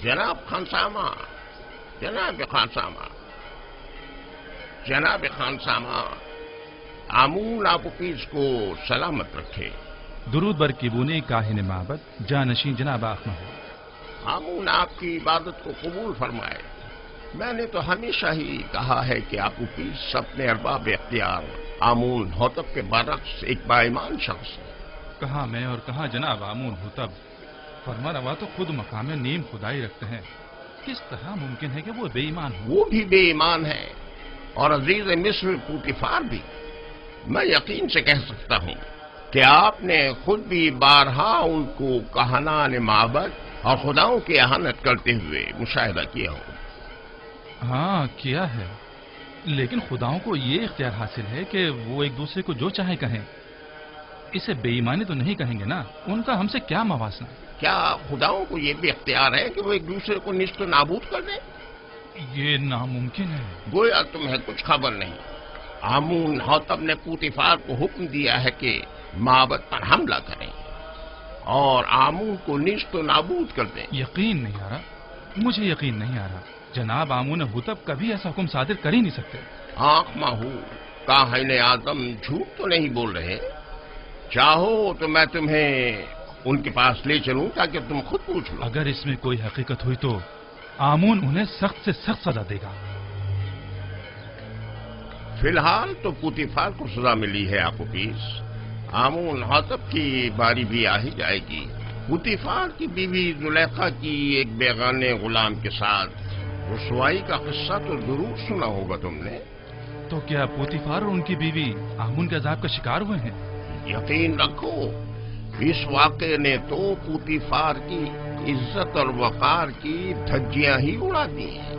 جناب خانسامہ، جناب خانسامہ، جناب خانسامہ، آمون آپوپیس کو سلامت رکھے۔ درود بر کیبونی کاہن معبد جانشین جناب آخمہو۔ آمون آپ کی عبادت کو قبول فرمائے۔ میں نے تو ہمیشہ ہی کہا ہے کہ آپوپیس اپنے ارباب اختیار آمون ہوتب کے برعکس ایک با ایمان شخص ہے۔ کہاں میں اور کہاں جناب آمون ہوتب، فرما روا تو خود مقام نیم خدائی رکھتے ہیں، کس طرح ممکن ہے کہ وہ بے ایمان ہو؟ وہ بھی بے ایمان ہے اور عزیز مصر پوتیفار بھی۔ میں یقین سے کہہ سکتا ہوں کہ آپ نے خود بھی بارہا ان کو کہنان معبد اور خداؤں کی اہانت کرتے ہوئے مشاہدہ کیا ہو۔ ہاں کیا ہے، لیکن خداؤں کو یہ اختیار حاصل ہے کہ وہ ایک دوسرے کو جو چاہے کہیں، اسے بے ایمانی تو نہیں کہیں گے نا، ان کا ہم سے کیا موازنہ؟ کیا خداؤں کو یہ بھی اختیار ہے کہ وہ ایک دوسرے کو نیست و نابود کر دیں؟ یہ ناممکن ہے۔ گویا تمہیں کچھ خبر نہیں۔ آمون ہوتب نے پوتیفار کو حکم دیا ہے کہ معبد پر حملہ کریں اور آمون کو نیست و نابود کر دیں۔ یقین نہیں آ رہا، مجھے یقین نہیں آ رہا، جناب آمون ہوتب کبھی ایسا حکم صادر کر ہی نہیں سکتے۔ آنکھ ماہو کاہن اعظم جھوٹ تو نہیں بول رہے؟ چاہو تو میں تمہیں ان کے پاس لے چلوں تاکہ تم خود پوچھ لو۔ اگر اس میں کوئی حقیقت ہوئی تو آمون انہیں سخت سے سخت سزا دے گا۔ فی الحال تو پوتیفار کو سزا ملی ہے آپوپیس، آمون ہوتب کی باری بھی آ ہی جائے گی۔ پوتیفار کی بیوی زلیخا کی ایک بیگانے غلام کے ساتھ رسوائی کا قصہ تو ضرور سنا ہوگا تم نے۔ تو کیا پوتیفار اور ان کی بیوی آمون کے عذاب کا شکار ہوئے ہیں؟ یقین رکھو اس واقعے نے تو پوتیفار کی عزت اور وقار کی دھجیاں ہی اڑا دی ہیں۔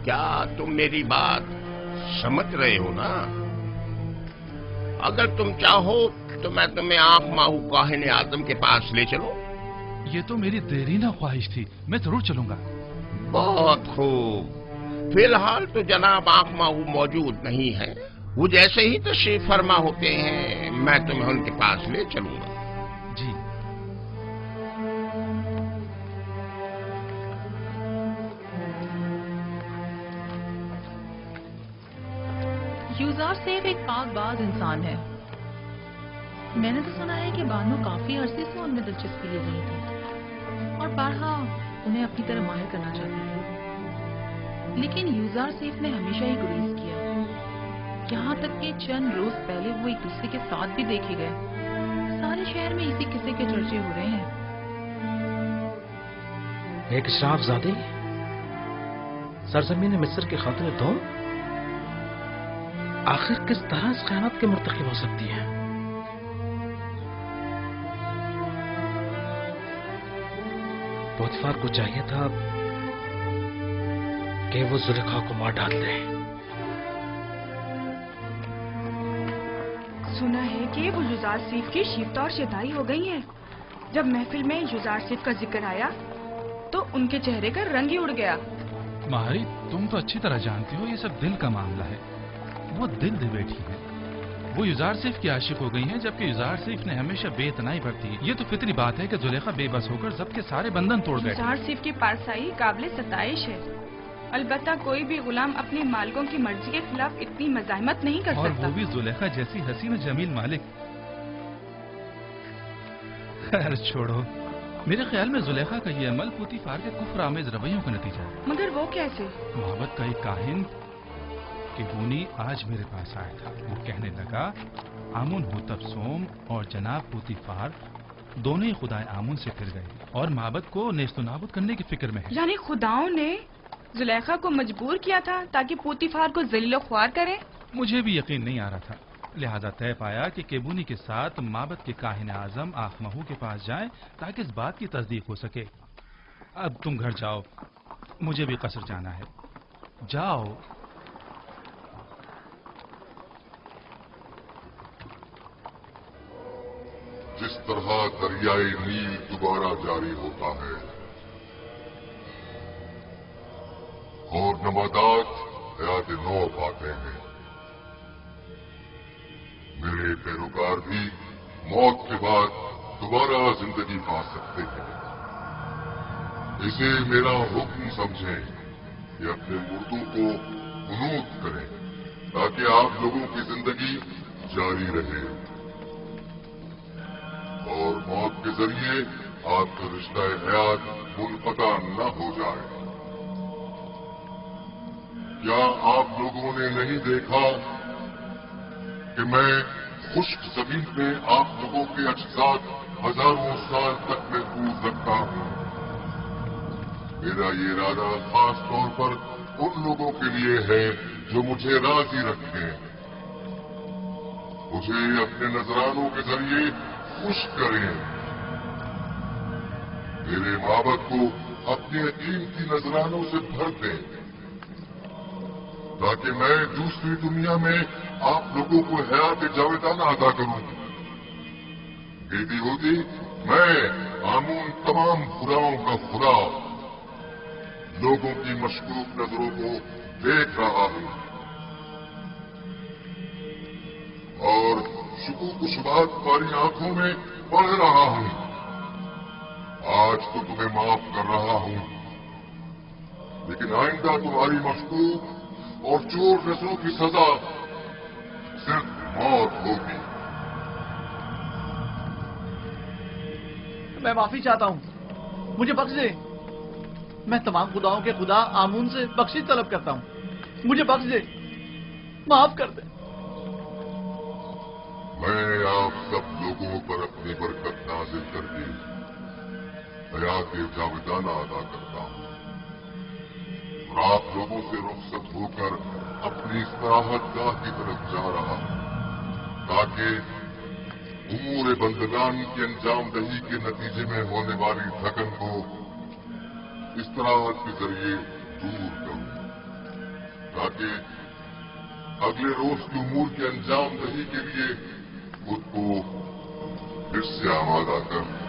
کیا تم میری بات سمجھ رہے ہو نا؟ اگر تم چاہو تو میں تمہیں آنکھ ماہو کاہن اعظم کے پاس لے چلوں۔ یہ تو میری دیرینہ خواہش تھی، میں ضرور چلوں گا۔ بہت خوب، فی الحال تو جناب آنکھ ماہو موجود نہیں ہے، وہ جیسے ہی تشریف فرما ہوتے ہیں میں تمہیں ان کے پاس لے چلوں گا۔ جی۔ یوزار سیف ایک پاک باز انسان ہے۔ میں نے تو سنا ہے کہ بانو کافی عرصے سے ان میں دلچسپی لے رہی تھی اور بارہا انہیں اپنی طرح ماہر کرنا چاہتی تھی، لیکن یوزار سیف نے ہمیشہ ہی گریز کیا، یہاں تک کہ چند روز پہلے وہ ایک دوسرے کے ساتھ بھی دیکھے گئے۔ سارے شہر میں اسی قصے کے چرچے ہو رہے ہیں۔ ایک اشراف زادی سرزمین مصر کے خاطر دوم آخر کس طرح اس خیانت کے مرتکب ہو سکتی ہے؟ پوتیفار کو چاہیے تھا کہ وہ زلیخا کو مار ڈال دے۔ سنا ہے کہ وہ یوزار سیف کی شیفتہ اور شیدائی ہو گئی ہیں۔ جب محفل میں یوزار سیف کا ذکر آیا تو ان کے چہرے کا رنگ ہی اڑ گیا۔ مہاری تم تو اچھی طرح جانتی ہو یہ سب دل کا معاملہ ہے، وہ دل دے بیٹھی ہے، وہ یوزار سیف کی عاشق ہو گئی ہیں، جبکہ یوزار سیف نے ہمیشہ بے اتنائی برتی ہے۔ یہ تو فطری بات ہے کہ زلیخا بے بس ہو کر ضبط کے سارے بندھن توڑ گئے۔ یوزار سیف کی پارسائی قابل ستائش ہے، البتہ کوئی بھی غلام اپنے مالکوں کی مرضی کے خلاف اتنی مزاحمت نہیں کر اور سکتا۔ وہ بھی زلیخا جیسی حسین و جمیل مالک۔ خیر چھوڑو، میرے خیال میں زلیخا کا یہ عمل پوتیفار کے کفر آمیز رویوں کا نتیجہ ہے۔ مگر وہ کیسے؟ محبت کا ایک کاہن کیبونی آج میرے پاس آیا تھا، وہ کہنے لگا آمون ہوتب سوم اور جناب پوتیفار دونوں ہی خدائے آمون سے پھر گئے اور معبد کو نیست و نابود کرنے کی فکر میں ہے۔ یعنی خداؤں نے زلیخا کو مجبور کیا تھا تاکہ پوتیفار کو ذلیل و خوار کرے؟ مجھے بھی یقین نہیں آ رہا تھا، لہذا طے پایا کہ کیبونی کے ساتھ معبد کے کاہن اعظم آخمہو کے پاس جائیں تاکہ اس بات کی تصدیق ہو سکے۔ اب تم گھر جاؤ، مجھے بھی قصر جانا ہے، جاؤ۔ جس طرح دریائے نیل دوبارہ جاری ہوتا ہے اور نباتات حیات نو پاتے ہیں، میرے پیروکار بھی موت کے بعد دوبارہ زندگی پا سکتے ہیں۔ اسے میرا حکم سمجھیں کہ اپنے مردوں کو قنوت کریں تاکہ آپ لوگوں کی زندگی جاری رہے اور موت کے ذریعے آپ کا رشتہ حیات منقطع نہ ہو جائے۔ کیا آپ لوگوں نے نہیں دیکھا کہ میں خشک زمین میں آپ لوگوں کے اجساد ہزاروں سال تک محفوظ رکھتا ہوں؟ میرا یہ ارادہ خاص طور پر ان لوگوں کے لیے ہے جو مجھے راضی رکھیں۔ مجھے اپنے نذرانوں کے ذریعے خوش کریں۔ میرے معبد کو اپنے قیمتی نذرانوں سے بھر دیں تاکہ میں دوسری دنیا میں آپ لوگوں کو حیات جاویدانہ عطا کروں۔ بیٹی ہوتی میں آمون تمام خداؤں کا خدا لوگوں کی مشکوک نظروں کو دیکھ رہا ہوں اور شکوک و شبہات تمہاری آنکھوں میں پڑھ رہا ہوں۔ آج تو تمہیں معاف کر رہا ہوں، لیکن آئندہ تمہاری مشکوک اور چور نسلوں کی سزا صرف موت ہوگی۔ میں معافی چاہتا ہوں، مجھے بخش دے۔ میں تمام خداؤں کے خدا آمون سے بخشش طلب کرتا ہوں، مجھے بخش دے، معاف کر دے۔ میں آپ سب لوگوں پر اپنی برکت نازل کر کے حیات جاویدانہ ادا کرتا ہوں اور آپ لوگوں سے رخصت ہو کر اپنی استراحت گاہ کی طرف جا رہا ہوں تاکہ امور بندگان کی انجام دہی کے نتیجے میں ہونے والی تھکن کو استراحت کے ذریعے دور کروں تاکہ اگلے روز کے امور کے انجام دہی کے لیے خود کو پھر سے آمادہ کروں۔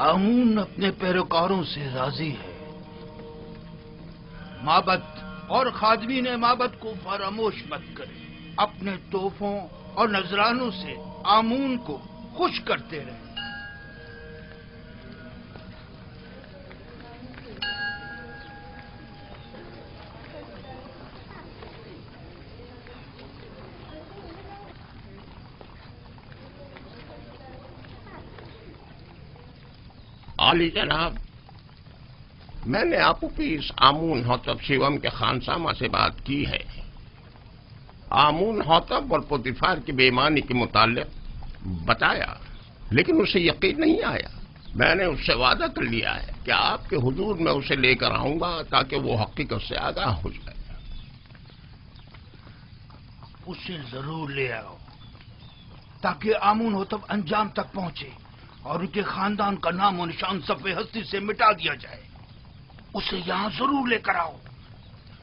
آمون اپنے پیروکاروں سے راضی ہے۔ معبد اور خادمین معبد کو فراموش مت کریں۔ اپنے تحفوں اور نذرانوں سے آمون کو خوش کرتے رہیں۔ عالی جناب، میں نے آپوپیس آمون ہوتب شیوم کے خانسامہ سے بات کی ہے۔ آمون ہوتب اور پوتیفار کی بے ایمانی کے متعلق بتایا، لیکن اسے یقین نہیں آیا۔ میں نے اس سے وعدہ کر لیا ہے کہ آپ کے حضور میں اسے لے کر آؤں گا تاکہ وہ حقیقت سے آگاہ ہو جائے۔ اسے ضرور لے آؤ تاکہ آمون ہوتب انجام تک پہنچے اور ان کے خاندان کا نام و نشان صفحہ ہستی سے مٹا دیا جائے۔ اسے یہاں ضرور لے کر آؤ۔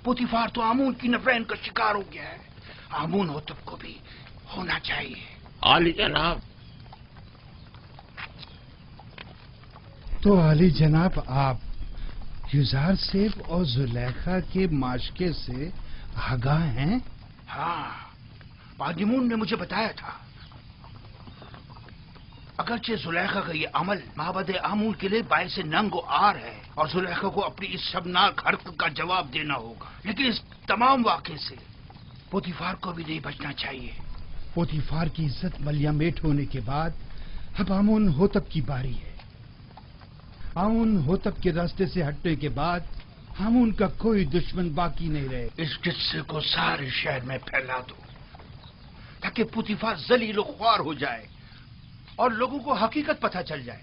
پوتیفار تو آمون کی نفرین کا شکار ہو گیا ہے، آمون ہوتب کو بھی ہونا چاہیے۔ عالی جناب، تو عالی جناب آپ یوزار سیب اور زلیخا کے معاشقے سے آگاہ ہیں؟ ہاں، پادیمون نے مجھے بتایا تھا۔ اگرچہ زلیخا کا یہ عمل معبد آمون کے لیے باعث ننگ و عار ہے اور زلیخا کو اپنی اس شرمناک حرکت کا جواب دینا ہوگا، لیکن اس تمام واقعے سے پوتیفار کو بھی نہیں بچنا چاہیے۔ پوتیفار کی عزت ملیامیٹ ہونے کے بعد اب آمون ہوتب کی باری ہے۔ آمون ہوتب کے راستے سے ہٹنے کے بعد آمون کا کوئی دشمن باقی نہیں رہے۔ اس قصے کو سارے شہر میں پھیلا دو تاکہ پوتیفار ذلیل و خوار ہو جائے اور لوگوں کو حقیقت پتہ چل جائے۔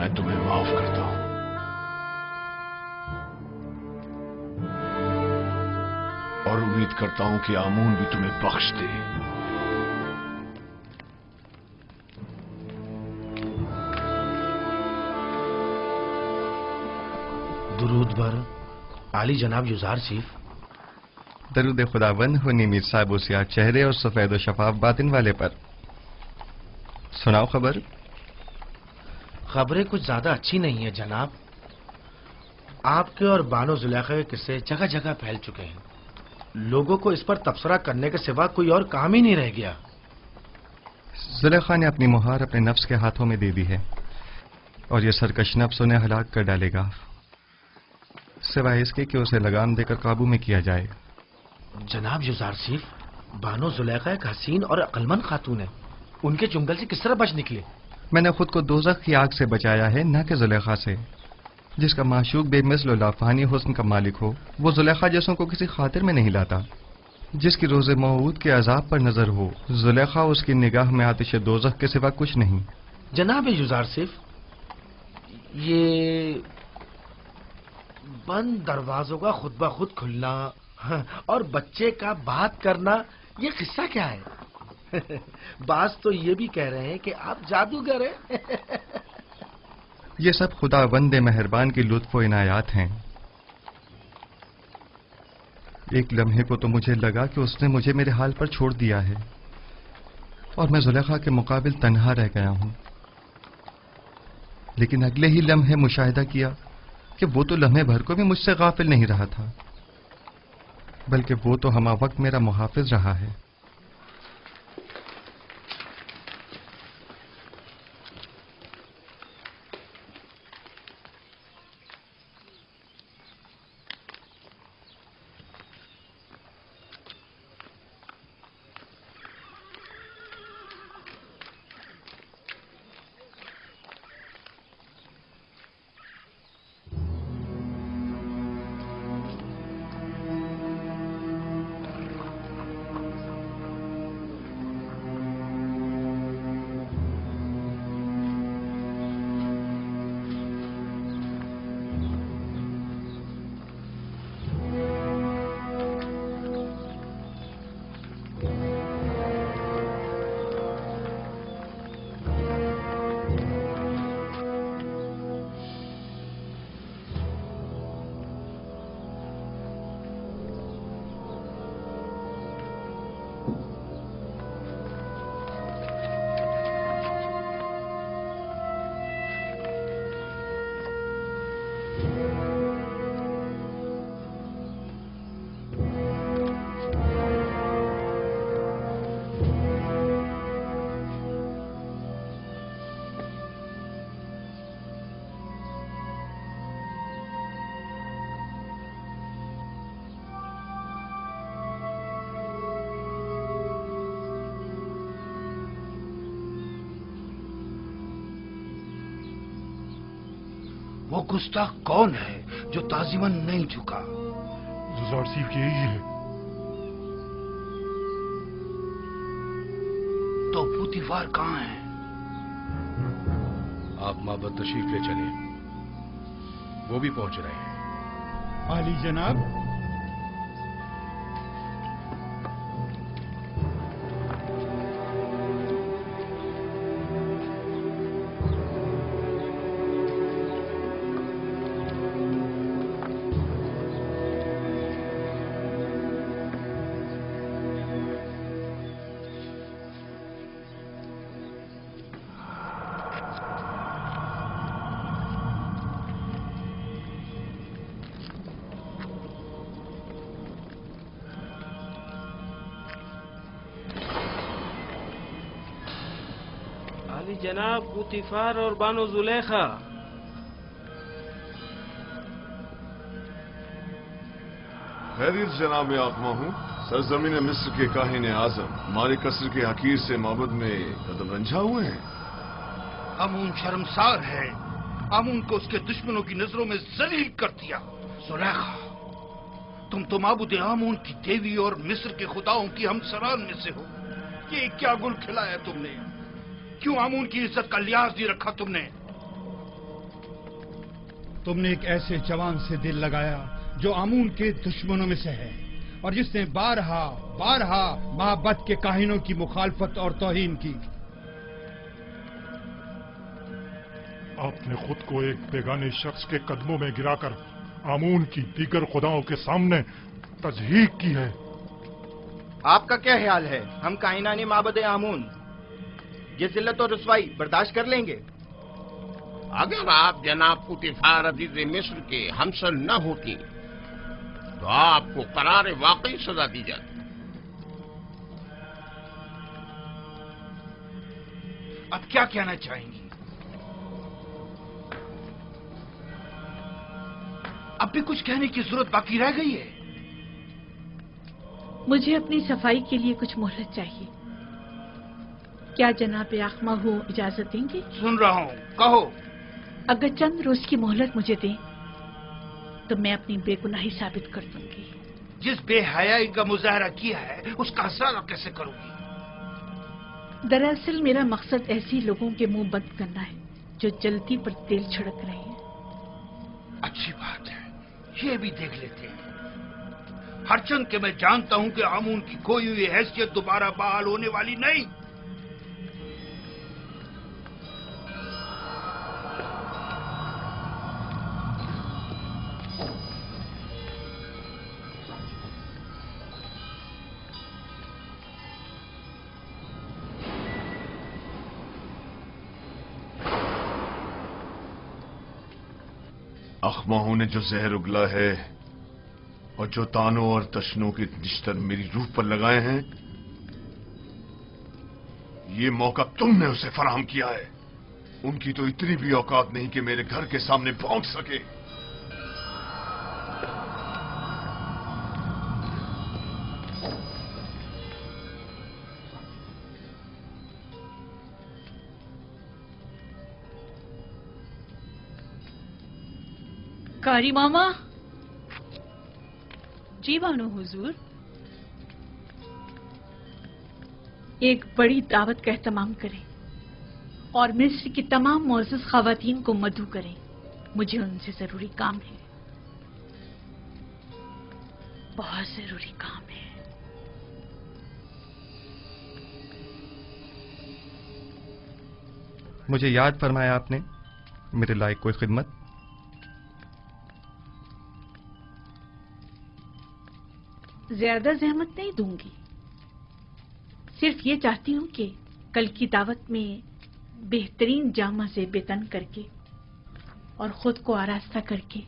میں تمہیں معاف کرتا ہوں. اور امید کرتا ہوں کہ آمون بھی تمہیں بخش دے. درود بر عالی جناب یوزار چیف. درود خداوند ہو میر صاحب و سیاہ چہرے اور سفید و شفاف باطن والے پر. سناؤ خبر. خبریں کچھ زیادہ اچھی نہیں ہیں جناب. آپ کے اور بانو زلیخا کے قصے جگہ جگہ پھیل چکے ہیں. لوگوں کو اس پر تبصرہ کرنے کے سوا کوئی اور کام ہی نہیں رہ گیا. زلیخا نے اپنی مہار اپنے نفس کے ہاتھوں میں دے دی ہے اور یہ سرکش نفس انہیں ہلاک کر ڈالے گا، سوائے اس کے کہ اسے لگام دے کر قابو میں کیا جائے. جناب یوزار چیف، بانو زلیخا ایک حسین اور عقلمند خاتون ہے. ان کے چنگل سے کس طرح بچ نکلے؟ میں نے خود کو دوزخ کی آگ سے بچایا ہے، نہ کہ زلیخا سے. جس کا معشوق بے مثل و لافانی حسن کا مالک ہو وہ زلیخا جیسوں کو کسی خاطر میں نہیں لاتا. جس کی روز موعود کے عذاب پر نظر ہو، زلیخا اس کی نگاہ میں آتش دوزخ کے سوا کچھ نہیں. جناب یوزار چیف، یہ بند دروازوں کا خود بخود کھلنا اور بچے کا بات کرنا، یہ قصہ کیا ہے؟ بعض تو یہ بھی کہہ رہے ہیں کہ آپ جادوگر ہیں. یہ سب خدا بند مہربان کی لطف و عنایات ہیں. ایک لمحے کو تو مجھے لگا کہ اس نے مجھے میرے حال پر چھوڑ دیا ہے اور میں زلیخا کے مقابل تنہا رہ گیا ہوں. لیکن اگلے ہی لمحے مشاہدہ کیا کہ وہ تو لمحے بھر کو بھی مجھ سے غافل نہیں رہا تھا، بلکہ وہ تو ہمہ وقت میرا محافظ رہا ہے. وہ گستاخ کون ہے جو تعظیماً نہیں جھکا؟ یوزار چیف یہی ہے. تو پوتیفار کہاں ہے؟ آپ معبد تشریف لے چلیں، وہ بھی پہنچ رہے ہیں. عالی جناب، جناب پوتیفار اور بانو زلیخا. خیریت جناب آقما ہوں. سرزمین مصر کے کاہن اعظم ہمارے قصر کے حقیر سے معبد میں قدم رنجھا ہوئے ہیں. آمون شرمسار ہے. آمون کو اس کے دشمنوں کی نظروں میں ذلیل کر دیا. زلیخا، تم تو معبود آمون کی دیوی اور مصر کے خداؤں کی ہمسران میں سے ہو. یہ کیا گل کھلایا تم نے؟ کیوں آمون کی عزت کا لحاظ نہیں رکھا تم نے؟ تم نے ایک ایسے جوان سے دل لگایا جو آمون کے دشمنوں میں سے ہے اور جس نے بارہا بارہا محبت کے کاہنوں کی مخالفت اور توہین کی. آپ نے خود کو ایک بیگانے شخص کے قدموں میں گرا کر آمون کی دیگر خداؤں کے سامنے تضحیق کی ہے. آپ کا کیا خیال ہے؟ ہم کائنانی معبد آمون یہ ذلت اور رسوائی برداشت کر لیں گے؟ اگر آپ جناب پوتیفار عزیز مصر کے ہمسر نہ ہوتی تو آپ کو قرار واقعی سزا دی جاتی. اب کیا کہنا چاہیں گی؟ اب بھی کچھ کہنے کی ضرورت باقی رہ گئی ہے؟ مجھے اپنی صفائی کے لیے کچھ مہلت چاہیے. کیا جناب آخما ہو اجازت دیں گے؟ سن رہا ہوں، کہو. اگر چند روز کی مہلت مجھے دیں تو میں اپنی بے گناہی ثابت کر دوں گی. جس بے حیائی کا مظاہرہ کیا ہے اس کا ازالہ کیسے کروں گی؟ دراصل میرا مقصد ایسے لوگوں کے منہ بند کرنا ہے جو جلتی پر تیل چھڑک رہے ہیں. اچھی بات ہے، یہ بھی دیکھ لیتے ہیں. ہرچند کہ میں جانتا ہوں کہ آمون کی کھوئی ہوئی حیثیت دوبارہ بحال ہونے والی نہیں. اخماہوں نے جو زہر اگلا ہے اور جو تانوں اور تشنوں کے نشتر میری روح پر لگائے ہیں، یہ موقع تم نے اسے فراہم کیا ہے. ان کی تو اتنی بھی اوقات نہیں کہ میرے گھر کے سامنے پہنچ سکے. قاری ماما. جی بانو حضور. ایک بڑی دعوت کا اہتمام کریں اور مصر کی تمام معزز خواتین کو مدعو کریں. مجھے ان سے ضروری کام ہے، بہت ضروری کام ہے. مجھے یاد فرمایا آپ نے میرے لائق کوئی خدمت؟ زیادہ زحمت نہیں دوں گی، صرف یہ چاہتی ہوں کہ کل کی دعوت میں بہترین جامہ سے بے تن کر کے اور خود کو آراستہ کر کے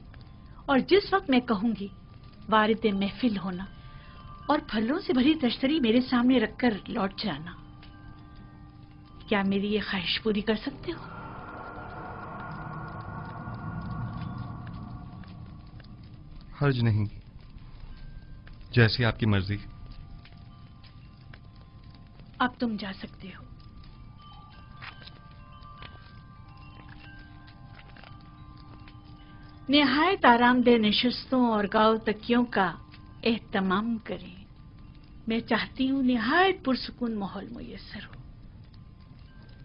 اور جس وقت میں کہوں گی وارد محفل ہونا اور پھلوں سے بھری تشتری میرے سامنے رکھ کر لوٹ جانا. کیا میری یہ خواہش پوری کر سکتے ہو؟ حرج نہیں، جیسی آپ کی مرضی. اب تم جا سکتے ہو. نہایت آرام دہ نشستوں اور گاؤ تکیوں کا اہتمام کریں. میں چاہتی ہوں نہایت پرسکون ماحول میسر ہو.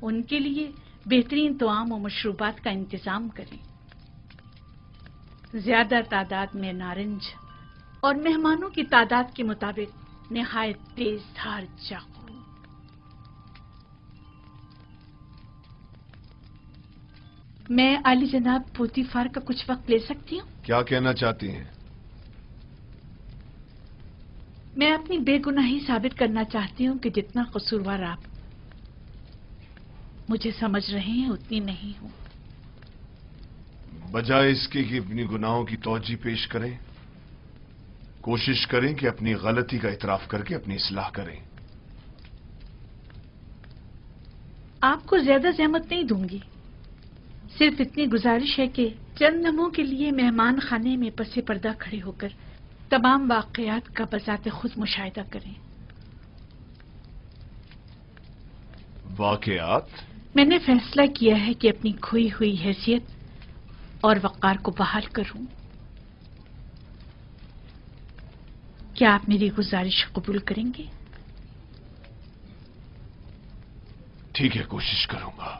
ان کے لیے بہترین طعام و مشروبات کا انتظام کریں. زیادہ تعداد میں نارنج اور مہمانوں کی تعداد کے مطابق نہایت تیز دھار چاقو. میں عالی جناب پوتیفار کا کچھ وقت لے سکتی ہوں؟ کیا کہنا چاہتی ہیں؟ میں اپنی بے گناہی ثابت کرنا چاہتی ہوں کہ جتنا قصوروار آپ مجھے سمجھ رہے ہیں اتنی نہیں ہوں. بجائے اس کے کہ اپنی گناہوں کی توجہ پیش کریں، کوشش کریں کہ اپنی غلطی کا اعتراف کر کے اپنی اصلاح کریں. آپ کو زیادہ زحمت نہیں دوں گی، صرف اتنی گزارش ہے کہ چند لمحوں کے لیے مہمان خانے میں پس پردہ کھڑے ہو کر تمام واقعات کا بذات خود مشاہدہ کریں. واقعات؟ میں نے فیصلہ کیا ہے کہ اپنی کھوئی ہوئی حیثیت اور وقار کو بحال کروں. کیا آپ میری گزارش قبول کریں گے؟ ٹھیک ہے، کوشش کروں گا.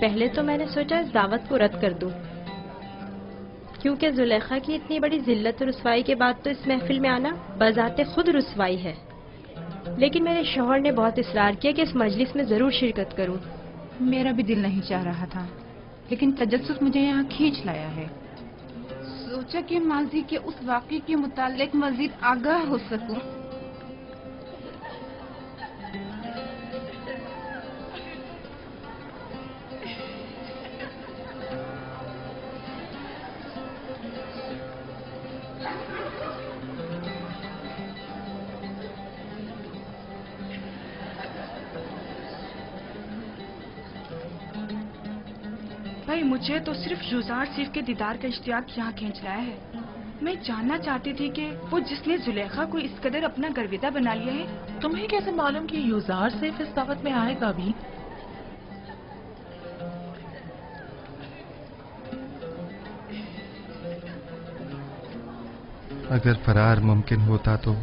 پہلے تو میں نے سوچا اس دعوت کو رد کر دوں، کیونکہ زلیخا کی اتنی بڑی ذلت و رسوائی کے بعد تو اس محفل میں آنا بذات خود رسوائی ہے، لیکن میرے شوہر نے بہت اصرار کیا کہ اس مجلس میں ضرور شرکت کروں۔ میرا بھی دل نہیں چاہ رہا تھا، لیکن تجسس مجھے یہاں کھینچ لایا ہے۔ سوچا کہ ماضی کے اس واقعے کے متعلق مزید آگاہ ہو سکوں۔ بھائی مجھے تو صرف یوزار صرف کے دیدار کا اشتیاق یہاں کھینچ لایا ہے۔ میں جاننا چاہتی تھی کہ وہ جس نے زلیخا کو اس قدر اپنا گرویدہ بنا لیا ہے، تمہیں کیسے معلوم کہ یوزار صرف اس دعوت میں آئے گا بھی؟ اگر فرار ممکن ہوتا تو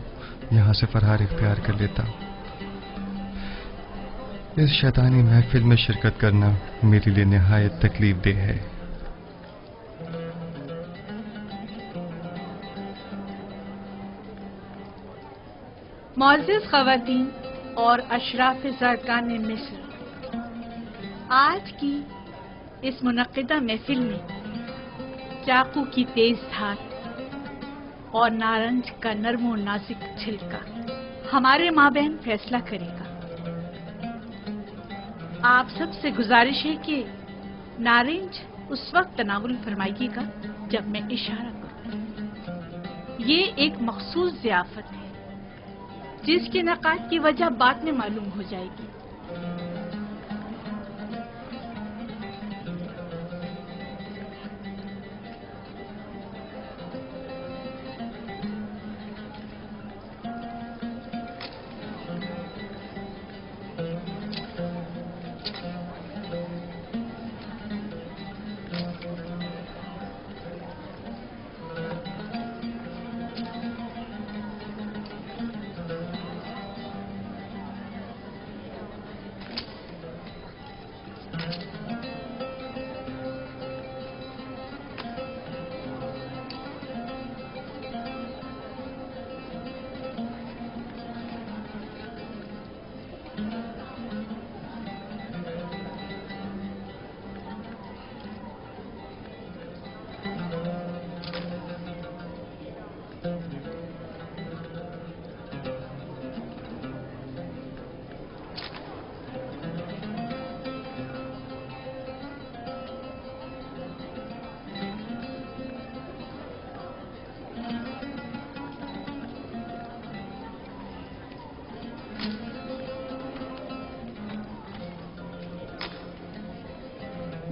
یہاں سے فرار اختیار کر لیتا۔ اس شیطانی محفل میں شرکت کرنا میرے لیے نہایت تکلیف دہ ہے۔ معزز خواتین اور اشراف زرکان مصر، آج کی اس منعقدہ محفل میں چاقو کی تیز دھار اور نارنج کا نرم و نازک چھلکا ہمارے مابین فیصلہ کرے گا۔ آپ سب سے گزارش ہے کہ نارنج اس وقت تناول فرمائیے گا جب میں اشارہ کروں۔ یہ ایک مخصوص ضیافت ہے جس کے انعقاد کی وجہ بعد میں معلوم ہو جائے گی۔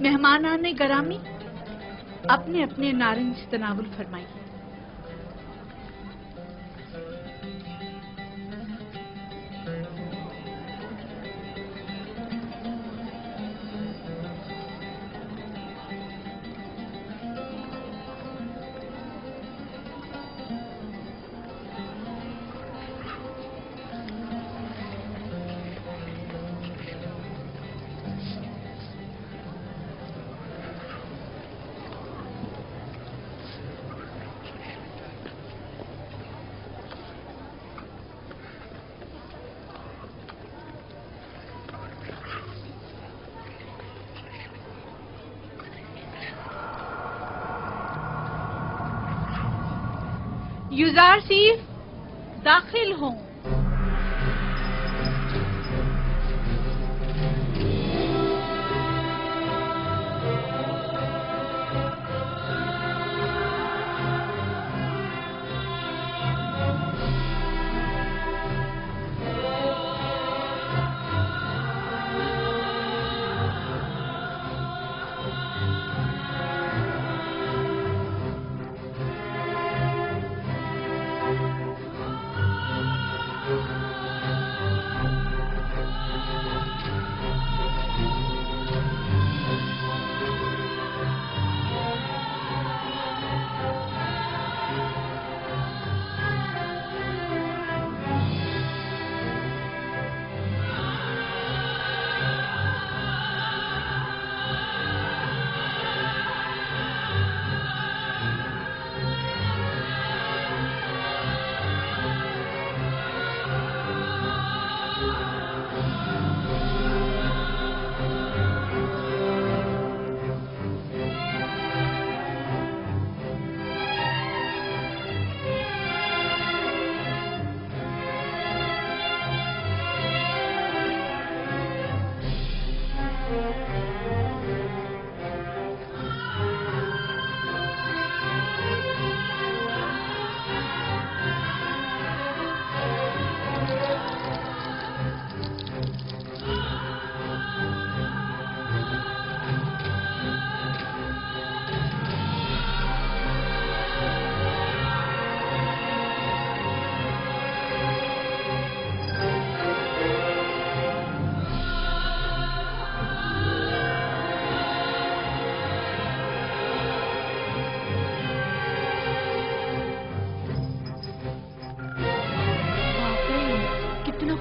مہمانان گرامی اپنے اپنے نارنج سے تناول فرمائیے۔ یوزارسیف داخل ہوں۔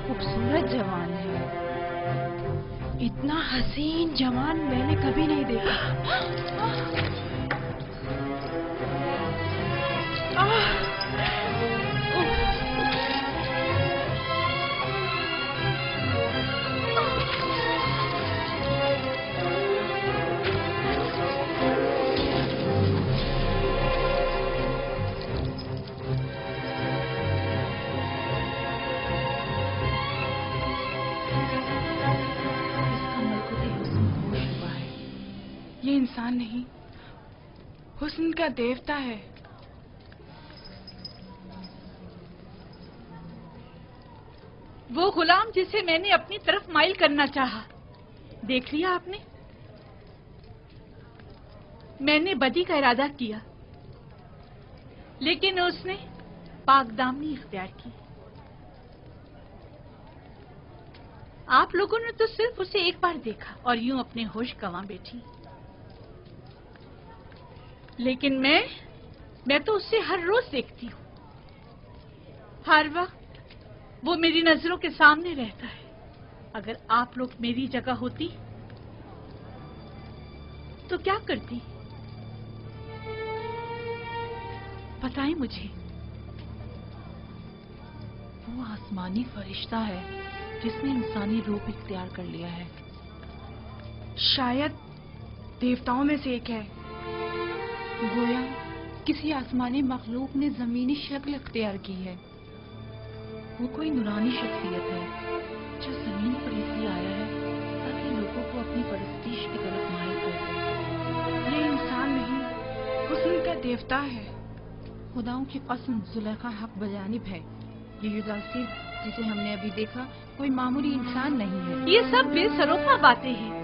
خوبصورت جوان ہے، اتنا حسین جوان میں نے کبھی نہیں دیکھا۔ یہ انسان نہیں، حسن کا دیوتا ہے۔ وہ غلام جسے میں نے اپنی طرف مائل کرنا چاہا، دیکھ لیا آپ نے؟ میں نے بدی کا ارادہ کیا، لیکن اس نے پاک دامنی اختیار کی۔ آپ لوگوں نے تو صرف اسے ایک بار دیکھا اور یوں اپنے ہوش گنوا بیٹھی، لیکن میں تو اسے ہر روز دیکھتی ہوں، ہر وقت وہ میری نظروں کے سامنے رہتا ہے۔ اگر آپ لوگ میری جگہ ہوتی تو کیا کرتی؟ بتائیں مجھے۔ وہ آسمانی فرشتہ ہے جس نے انسانی روپ اختیار کر لیا ہے۔ شاید دیوتاؤں میں سے ایک ہے، گویا کسی آسمانی مخلوق نے زمینی شکل اختیار کی ہے۔ وہ کوئی نورانی شخصیت ہے جو زمین پر اس لیے آیا ہے تاکہ لوگوں کو اپنی پرستش کی طرف مائل کر دے۔ یہ انسان نہیں، حسن کا دیوتا ہے۔ خداؤں کی قسم، زلیخا حق بجانب ہے۔ یہ یوزارسیف جسے ہم نے ابھی دیکھا کوئی معمولی انسان نہیں ہے۔ یہ سب بے سروپا باتیں ہیں۔